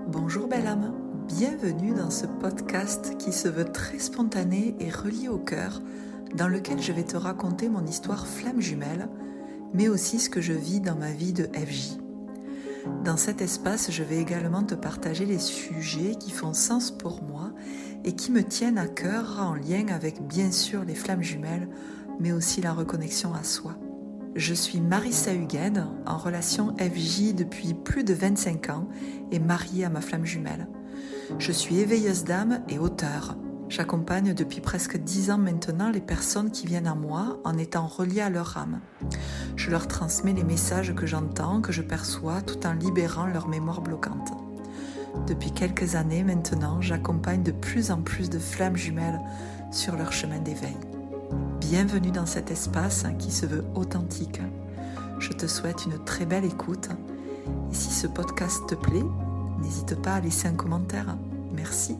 Bonjour belle âme, bienvenue dans ce podcast qui se veut très spontané et relié au cœur, dans lequel je vais te raconter mon histoire flamme jumelle, mais aussi ce que je vis dans ma vie de FJ. Dans cet espace, je vais également te partager les sujets qui font sens pour moi et qui me tiennent à cœur en lien avec bien sûr les flammes jumelles, mais aussi la reconnexion à soi. Je suis Marissa Huguen, en relation FJ depuis plus de 25 ans et mariée à ma flamme jumelle. Je suis éveilleuse d'âme et auteure. J'accompagne depuis presque 10 ans maintenant les personnes qui viennent à moi en étant reliées à leur âme. Je leur transmets les messages que j'entends, que je perçois, tout en libérant leur mémoire bloquante. Depuis quelques années maintenant, j'accompagne de plus en plus de flammes jumelles sur leur chemin d'éveil. Bienvenue dans cet espace qui se veut authentique. Je te souhaite une très belle écoute. Et si ce podcast te plaît, n'hésite pas à laisser un commentaire. Merci.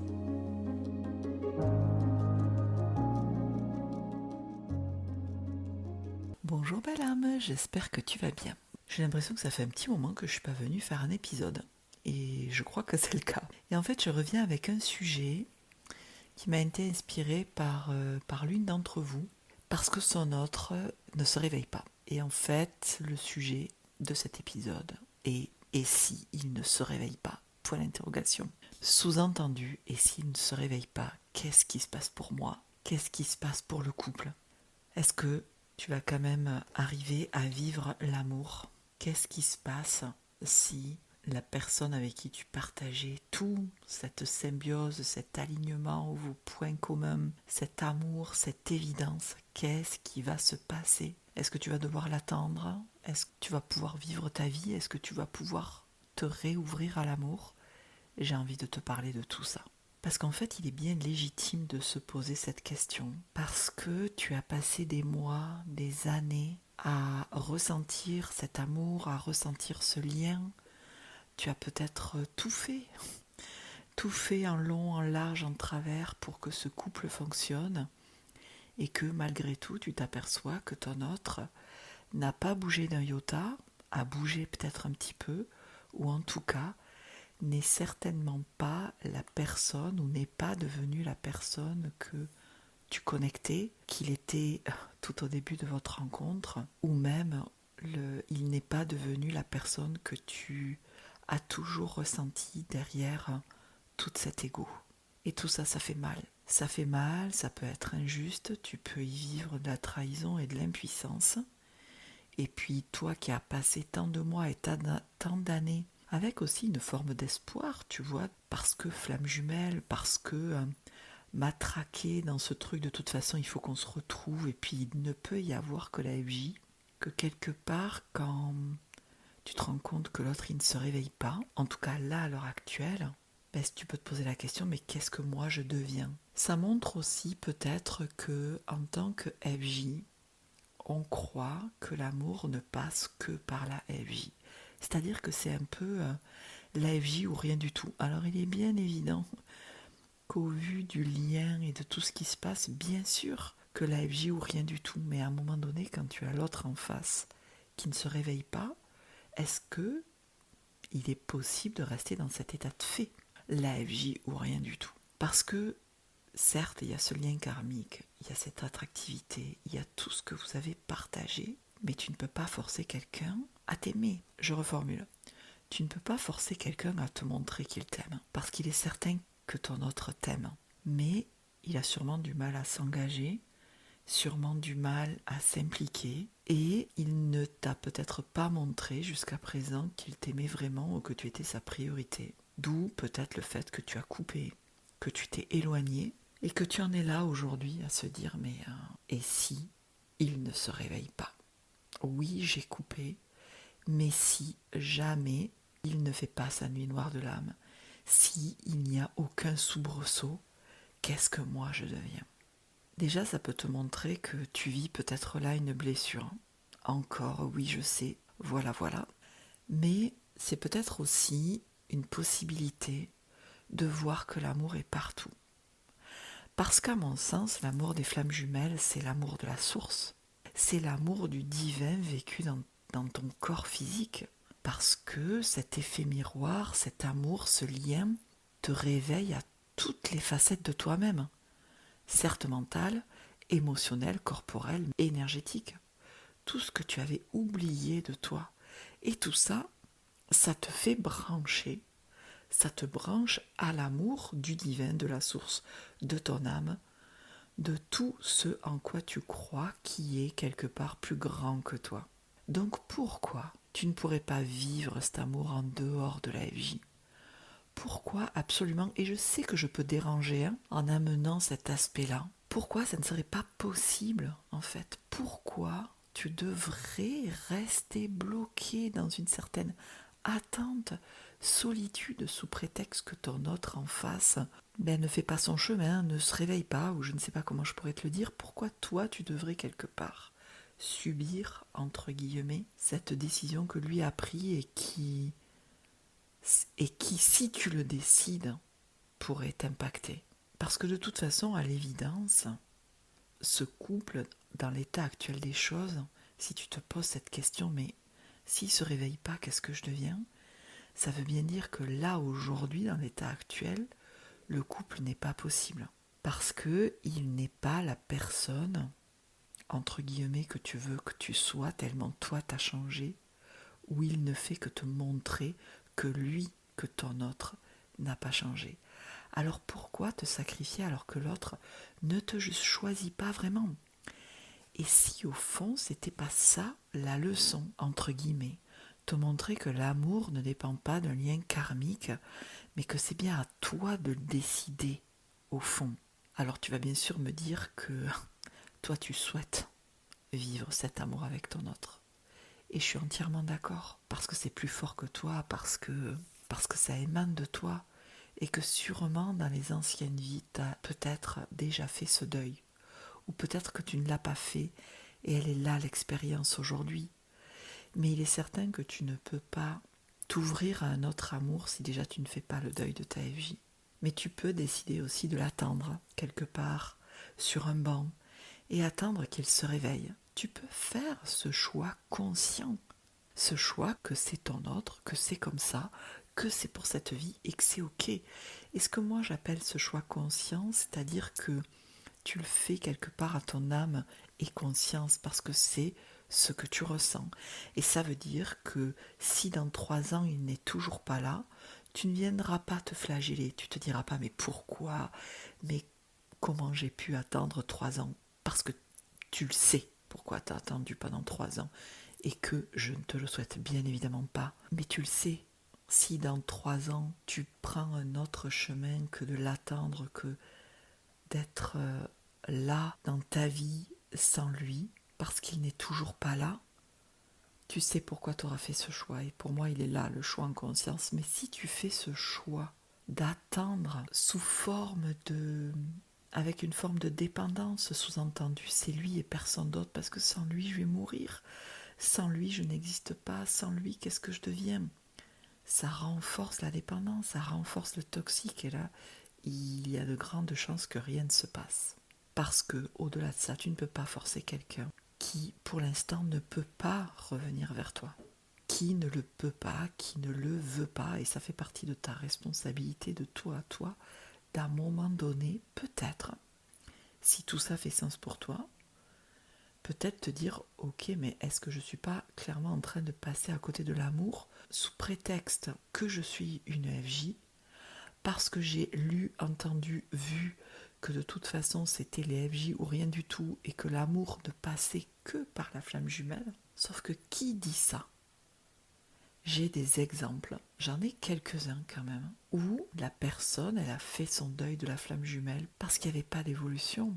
Bonjour belle âme, j'espère que tu vas bien. J'ai l'impression que ça fait un petit moment que je ne suis pas venue faire un épisode. Et je crois que c'est le cas. Et en fait, je reviens avec un sujet qui m'a été inspiré par l'une d'entre vous, parce que son autre ne se réveille pas. Et en fait, le sujet de cet épisode est « Et si il ne se réveille pas ?» Point d'interrogation. Sous-entendu, et s'il ne se réveille pas, qu'est-ce qui se passe pour moi? Qu'est-ce qui se passe pour le couple? Est-ce que tu vas quand même arriver à vivre l'amour? Qu'est-ce qui se passe si la personne avec qui tu partageais tout, cette symbiose, cet alignement, vos points communs, cet amour, cette évidence, qu'est-ce qui va se passer? Est-ce que tu vas devoir l'attendre? Est-ce que tu vas pouvoir vivre ta vie? Est-ce que tu vas pouvoir te réouvrir à l'amour? J'ai envie de te parler de tout ça. Parce qu'en fait, il est bien légitime de se poser cette question. Parce que tu as passé des mois, des années à ressentir cet amour, à ressentir ce lien. Tu as peut-être tout fait en long, en large, en travers pour que ce couple fonctionne et que malgré tout, tu t'aperçois que ton autre n'a pas bougé d'un iota, a bougé peut-être un petit peu, ou en tout cas, n'est certainement pas la personne ou n'est pas devenu la personne que tu connectais, qu'il était tout au début de votre rencontre, ou même il n'est pas devenu la personne que tu as toujours ressenti derrière tout cet ego. Et tout ça, ça fait mal. Ça fait mal, ça peut être injuste, tu peux y vivre de la trahison et de l'impuissance. Et puis toi qui as passé tant de mois et tant d'années avec aussi une forme d'espoir, tu vois, parce que flamme jumelle, parce que matraqué dans ce truc, de toute façon il faut qu'on se retrouve, et puis il ne peut y avoir que la FJ, que quelque part quand tu te rends compte que l'autre il ne se réveille pas, en tout cas là à l'heure actuelle, tu peux te poser la question, mais qu'est-ce que moi je deviens? Ça montre aussi peut-être que en tant que FJ, on croit que l'amour ne passe que par la FJ. C'est-à-dire que c'est un peu la FJ ou rien du tout. Alors il est bien évident qu'au vu du lien et de tout ce qui se passe, bien sûr que la FJ ou rien du tout. Mais à un moment donné, quand tu as l'autre en face qui ne se réveille pas, est-ce que il est possible de rester dans cet état de fait, la FJ ou rien du tout? Parce que certes, il y a ce lien karmique, il y a cette attractivité, il y a tout ce que vous avez partagé, mais tu ne peux pas forcer quelqu'un à t'aimer. Je reformule. Tu ne peux pas forcer quelqu'un à te montrer qu'il t'aime, parce qu'il est certain que ton autre t'aime. Mais il a sûrement du mal à s'engager, sûrement du mal à s'impliquer, et il ne t'a peut-être pas montré jusqu'à présent qu'il t'aimait vraiment ou que tu étais sa priorité. D'où peut-être le fait que tu as coupé, que tu t'es éloigné, et que tu en es là aujourd'hui à se dire mais et si il ne se réveille pas? Oui, j'ai coupé, mais si jamais il ne fait pas sa nuit noire de l'âme, si il n'y a aucun soubresaut, qu'est-ce que moi je deviens? Déjà, ça peut te montrer que tu vis peut-être là une blessure. Encore, oui, je sais, voilà. Mais c'est peut-être aussi une possibilité de voir que l'amour est partout. Parce qu'à mon sens, l'amour des flammes jumelles, c'est l'amour de la source. C'est l'amour du divin vécu dans ton corps physique. Parce que cet effet miroir, cet amour, ce lien te réveille à toutes les facettes de toi-même, certes mentale, émotionnelle, corporelle, énergétique, tout ce que tu avais oublié de toi. Et tout ça, ça te fait brancher, ça te branche à l'amour du divin, de la source, de ton âme, de tout ce en quoi tu crois qui est quelque part plus grand que toi. Donc pourquoi tu ne pourrais pas vivre cet amour en dehors de la FJ? Pourquoi absolument, et je sais que je peux déranger en amenant cet aspect-là, pourquoi ça ne serait pas possible en fait? Pourquoi tu devrais rester bloqué dans une certaine attente, solitude sous prétexte que ton autre en face ne fait pas son chemin, ne se réveille pas, ou je ne sais pas comment je pourrais te le dire? Pourquoi toi tu devrais quelque part subir, entre guillemets, cette décision que lui a prise et qui, si tu le décides, pourrait t'impacter? Parce que de toute façon, à l'évidence, ce couple, dans l'état actuel des choses, si tu te poses cette question, mais s'il ne se réveille pas, qu'est-ce que je deviens? Ça veut bien dire que là, aujourd'hui, dans l'état actuel, le couple n'est pas possible. Parce qu'il n'est pas la personne, entre guillemets, que tu veux que tu sois, tellement toi t'as changé, où il ne fait que te montrer que lui, que ton autre, n'a pas changé. Alors pourquoi te sacrifier alors que l'autre ne te choisit pas vraiment? Et si au fond c'était pas ça la leçon, entre guillemets, te montrer que l'amour ne dépend pas d'un lien karmique, mais que c'est bien à toi de le décider, au fond. Alors tu vas bien sûr me dire que toi tu souhaites vivre cet amour avec ton autre. Et je suis entièrement d'accord, parce que c'est plus fort que toi, parce que ça émane de toi, et que sûrement dans les anciennes vies, tu as peut-être déjà fait ce deuil, ou peut-être que tu ne l'as pas fait, et elle est là l'expérience aujourd'hui. Mais il est certain que tu ne peux pas t'ouvrir à un autre amour si déjà tu ne fais pas le deuil de ta FJ. Mais tu peux décider aussi de l'attendre quelque part, sur un banc, et attendre qu'il se réveille. Tu peux faire ce choix conscient, ce choix que c'est ton autre, que c'est comme ça, que c'est pour cette vie et que c'est ok. Et ce que moi j'appelle ce choix conscient, c'est-à-dire que tu le fais quelque part à ton âme et conscience parce que c'est ce que tu ressens. Et ça veut dire que si dans 3 ans il n'est toujours pas là, tu ne viendras pas te flageller, tu te diras pas mais pourquoi, mais comment j'ai pu attendre 3 ans? Parce que tu le sais pourquoi tu as attendu pendant 3 ans et que je ne te le souhaite bien évidemment pas, mais tu le sais. Si dans 3 ans tu prends un autre chemin que de l'attendre, que d'être là dans ta vie sans lui, parce qu'il n'est toujours pas là, tu sais pourquoi tu auras fait ce choix. Et pour moi, il est là, le choix en conscience. Mais si tu fais ce choix d'attendre sous forme de... avec une forme de dépendance, sous-entendu, c'est lui et personne d'autre, parce que sans lui, je vais mourir. Sans lui, je n'existe pas. Sans lui, qu'est-ce que je deviens? Ça renforce la dépendance, ça renforce le toxique. Et là, il y a de grandes chances que rien ne se passe. Parce que, au-delà de ça, tu ne peux pas forcer quelqu'un qui, pour l'instant, ne peut pas revenir vers toi. Qui ne le peut pas, qui ne le veut pas, et ça fait partie de ta responsabilité, de toi à toi, d'un moment donné, peut-être, si tout ça fait sens pour toi, peut-être te dire, ok, mais est-ce que je ne suis pas clairement en train de passer à côté de l'amour sous prétexte que je suis une FJ, parce que j'ai lu, entendu, vu que de toute façon c'était les FJ ou rien du tout et que l'amour ne passait que par la flamme jumelle. Sauf que qui dit ça? J'ai des exemples, j'en ai quelques-uns quand même, où la personne, elle a fait son deuil de la flamme jumelle parce qu'il n'y avait pas d'évolution,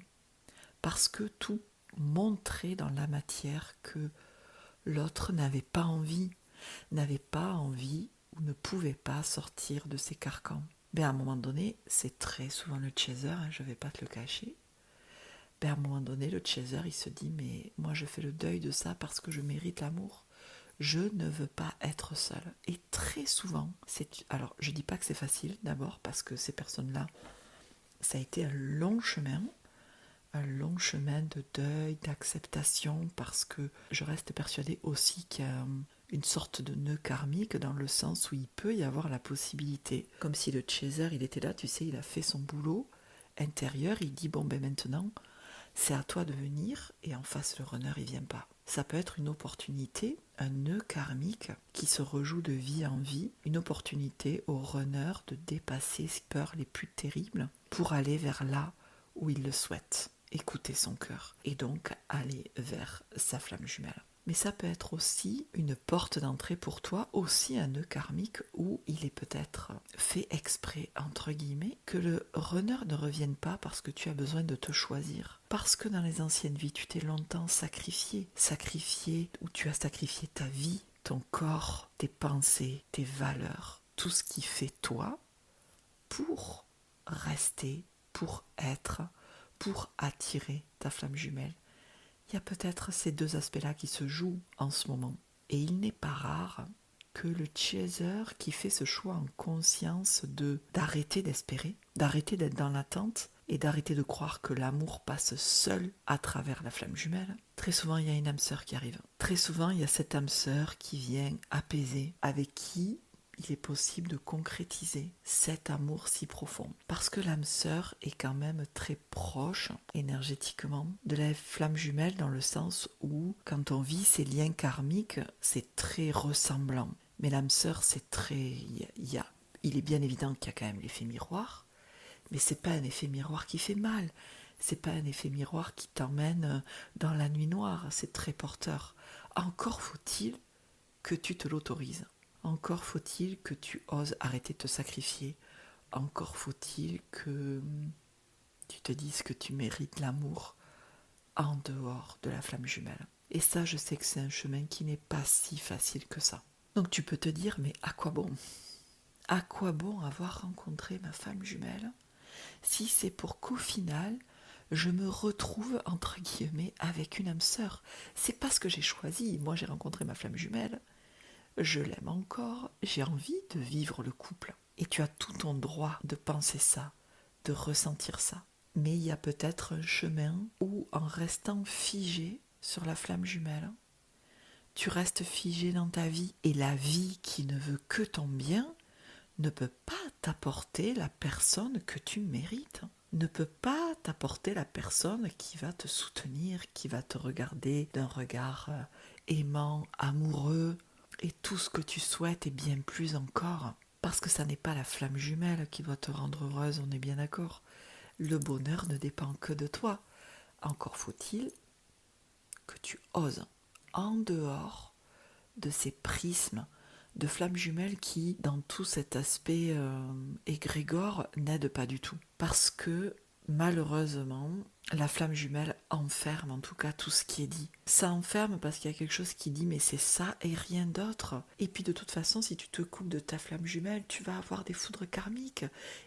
parce que tout montrait dans la matière que l'autre n'avait pas envie ou ne pouvait pas sortir de ses carcans. À un moment donné, c'est très souvent le chaser, je ne vais pas te le cacher. À un moment donné, le chaser, il se dit, mais moi je fais le deuil de ça parce que je mérite l'amour. Je ne veux pas être seul. Et très souvent, alors je ne dis pas que c'est facile d'abord parce que ces personnes-là, ça a été un long chemin de deuil, d'acceptation, parce que je reste persuadée aussi qu'il y a une sorte de nœud karmique dans le sens où il peut y avoir la possibilité, comme si le chaser il était là, tu sais, il a fait son boulot intérieur, il dit bon ben maintenant c'est à toi de venir, et en face le runner il vient pas. Ça peut être une opportunité, un nœud karmique qui se rejoue de vie en vie, une opportunité au runner de dépasser ses peurs les plus terribles pour aller vers là où il le souhaite, écouter son cœur, et donc aller vers sa flamme jumelle. Mais ça peut être aussi une porte d'entrée pour toi, aussi un nœud karmique où il est peut-être fait exprès, entre guillemets, que le runner ne revienne pas parce que tu as besoin de te choisir. Parce que dans les anciennes vies, tu t'es longtemps sacrifié, ou tu as sacrifié ta vie, ton corps, tes pensées, tes valeurs, tout ce qui fait toi, pour rester, pour être, pour attirer ta flamme jumelle. Il y a peut-être ces deux aspects-là qui se jouent en ce moment. Et il n'est pas rare que le chaser qui fait ce choix en conscience d'arrêter d'espérer, d'arrêter d'être dans l'attente et d'arrêter de croire que l'amour passe seul à travers la flamme jumelle. Très souvent, il y a une âme sœur qui arrive. Très souvent, il y a cette âme sœur qui vient apaiser, avec qui il est possible de concrétiser cet amour si profond. Parce que l'âme sœur est quand même très proche énergétiquement de la flamme jumelle, dans le sens où quand on vit ces liens karmiques, c'est très ressemblant. Mais l'âme sœur, c'est très... Il est bien évident qu'il y a quand même l'effet miroir, mais c'est pas un effet miroir qui fait mal. C'est pas un effet miroir qui t'emmène dans la nuit noire. C'est très porteur. Encore faut-il que tu te l'autorises. Encore faut-il que tu oses arrêter de te sacrifier. Encore faut-il que tu te dises que tu mérites l'amour en dehors de la flamme jumelle. Et ça, je sais que c'est un chemin qui n'est pas si facile que ça. Donc tu peux te dire, mais à quoi bon ? À quoi bon avoir rencontré ma femme jumelle si c'est pour qu'au final, je me retrouve, entre guillemets, avec une âme sœur. C'est pas ce que j'ai choisi. Moi, j'ai rencontré ma flamme jumelle. Je l'aime encore, j'ai envie de vivre le couple. Et tu as tout ton droit de penser ça, de ressentir ça. Mais il y a peut-être un chemin où, en restant figé sur la flamme jumelle, tu restes figé dans ta vie. Et la vie qui ne veut que ton bien ne peut pas t'apporter la personne que tu mérites. Ne peut pas t'apporter la personne qui va te soutenir, qui va te regarder d'un regard aimant, amoureux, et tout ce que tu souhaites et bien plus encore. Parce que ça n'est pas la flamme jumelle qui doit te rendre heureuse, on est bien d'accord. Le bonheur ne dépend que de toi. Encore faut-il que tu oses, en dehors de ces prismes de flamme jumelle qui, dans tout cet aspect égrégore, n'aide pas du tout. Parce que, malheureusement, la flamme jumelle enferme en tout cas tout ce qui est dit. Ça enferme parce qu'il y a quelque chose qui dit mais c'est ça et rien d'autre. Et puis de toute façon, si tu te coupes de ta flamme jumelle, tu vas avoir des foudres karmiques.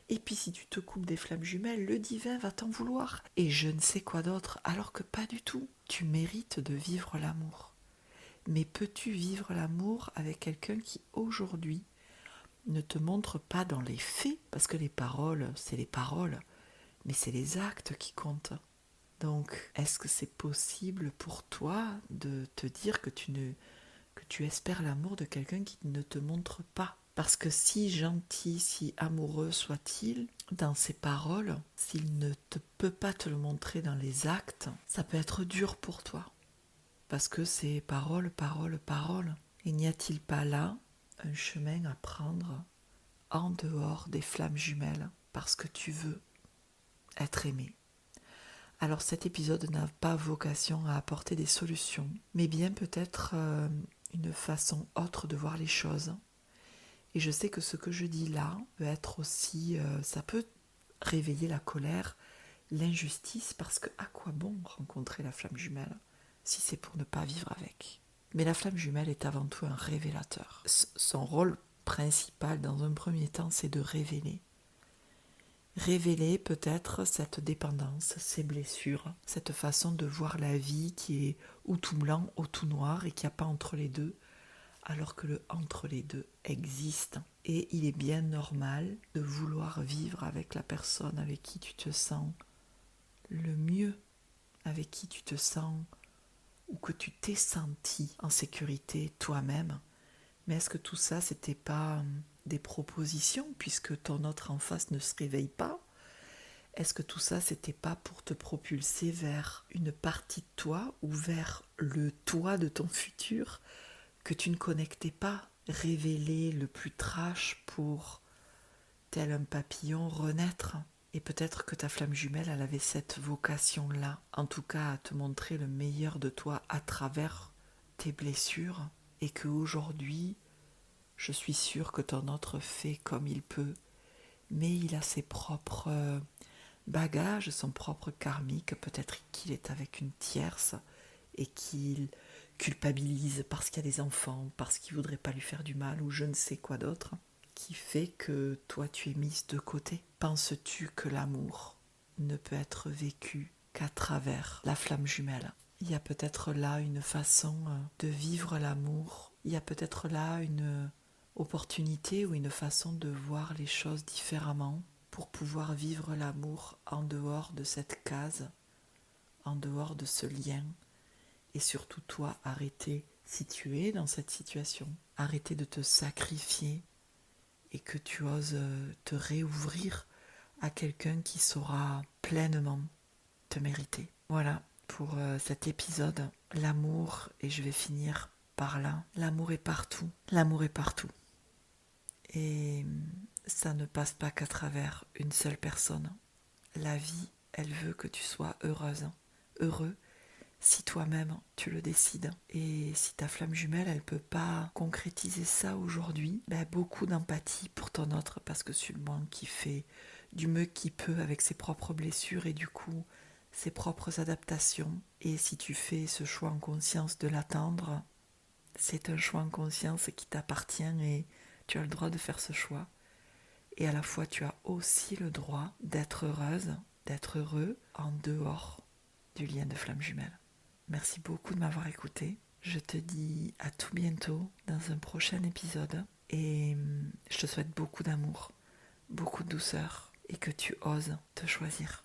Et puis si tu te coupes des flammes jumelles, le divin va t'en vouloir. Et je ne sais quoi d'autre, alors que pas du tout. Tu mérites de vivre l'amour. Mais peux-tu vivre l'amour avec quelqu'un qui aujourd'hui ne te montre pas dans les faits, parce que les paroles, c'est les paroles, mais c'est les actes qui comptent. Donc, est-ce que c'est possible pour toi de te dire que tu espères l'amour de quelqu'un qui ne te montre pas ? Parce que si gentil, si amoureux soit-il, dans ses paroles, s'il ne peut pas te le montrer dans les actes, ça peut être dur pour toi. Parce que c'est parole, parole, parole. Et n'y a-t-il pas là un chemin à prendre en dehors des flammes jumelles parce que tu veux être aimé? Alors cet épisode n'a pas vocation à apporter des solutions, mais bien peut-être une façon autre de voir les choses. Et je sais que ce que je dis là peut être aussi, ça peut réveiller la colère, l'injustice, parce que à quoi bon rencontrer la flamme jumelle si c'est pour ne pas vivre avec. Mais la flamme jumelle est avant tout un révélateur. Son rôle principal dans un premier temps, c'est de révéler. Révéler peut-être cette dépendance, ces blessures, cette façon de voir la vie qui est ou tout blanc ou tout noir et qu'il n'y a pas entre les deux, alors que le entre les deux existe. Et il est bien normal de vouloir vivre avec la personne avec qui tu te sens le mieux, avec qui tu te sens ou que tu t'es senti en sécurité toi-même, Mais est-ce que tout ça, c'était pas des propositions, puisque ton autre en face ne se réveille pas? Est-ce que tout ça, c'était pas pour te propulser vers une partie de toi ou vers le toi de ton futur que tu ne connectais pas? Révéler le plus trash pour, tel un papillon, renaître. Et peut-être que ta flamme jumelle, elle avait cette vocation-là, en tout cas à te montrer le meilleur de toi à travers tes blessures, et qu'aujourd'hui, je suis sûre que ton autre fait comme il peut, mais il a ses propres bagages, son propre karmique, peut-être qu'il est avec une tierce et qu'il culpabilise parce qu'il y a des enfants, parce qu'il voudrait pas lui faire du mal ou je ne sais quoi d'autre, qui fait que toi tu es mise de côté. Penses-tu que l'amour ne peut être vécu qu'à travers la flamme jumelle? Il y a peut-être là une façon de vivre l'amour, il y a peut-être là une opportunité ou une façon de voir les choses différemment pour pouvoir vivre l'amour en dehors de cette case, en dehors de ce lien. Et surtout toi, arrêter, si tu es dans cette situation, arrêter de te sacrifier et que tu oses te réouvrir à quelqu'un qui saura pleinement te mériter. Voilà pour cet épisode, l'amour, et je vais finir par là. L'amour est partout, l'amour est partout. Et ça ne passe pas qu'à travers une seule personne. La vie, elle veut que tu sois heureuse, heureux, si toi-même tu le décides. Et si ta flamme jumelle, elle ne peut pas concrétiser ça aujourd'hui, beaucoup d'empathie pour ton autre, parce que c'est le moins qui fait du mieux qu'il peut avec ses propres blessures et du coup ses propres adaptations. Et si tu fais ce choix en conscience de l'attendre, c'est un choix en conscience qui t'appartient et tu as le droit de faire ce choix. Et à la fois, tu as aussi le droit d'être heureuse, d'être heureux en dehors du lien de flamme jumelle. Merci beaucoup de m'avoir écouté. Je te dis à tout bientôt dans un prochain épisode et je te souhaite beaucoup d'amour, beaucoup de douceur et que tu oses te choisir.